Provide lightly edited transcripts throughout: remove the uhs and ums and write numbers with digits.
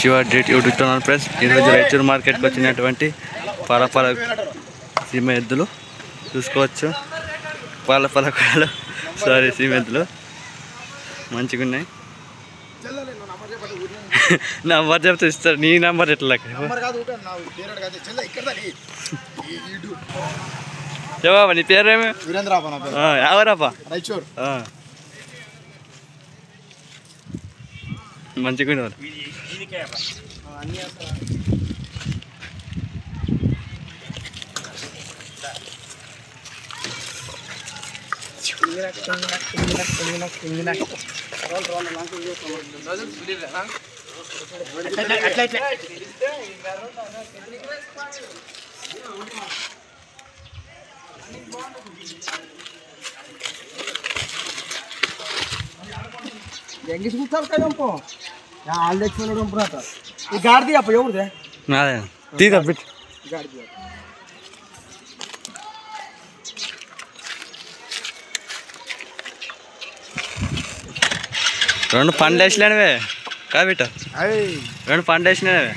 Shiva date YouTube channel friends ఈరోజు రైచూరు మార్కెట్కి వచ్చినటువంటి పరపర సీమ ఎద్దులు చూసుకోవచ్చు. పరపరకాలు సారీ సీమ ఎద్దులు మంచిగా ఉన్నాయి. నంబర్ చెప్తే ఇస్తారు. నీ నంబర్ ఎట్లా చెప్పా? నీ పేరేమి? ఎవరప్పా? మంచిగా ఉన్నారు. गाड़ी आप తీగా బిట్ రెండు పండ్లు వేసినవే కాబిట్ట రెండు పండ్లు వేసినవే.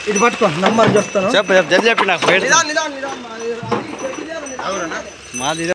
ఇది పట్టుకో నంబర్ చెప్తాను. చెప్పు చెప్పి నాకు మాది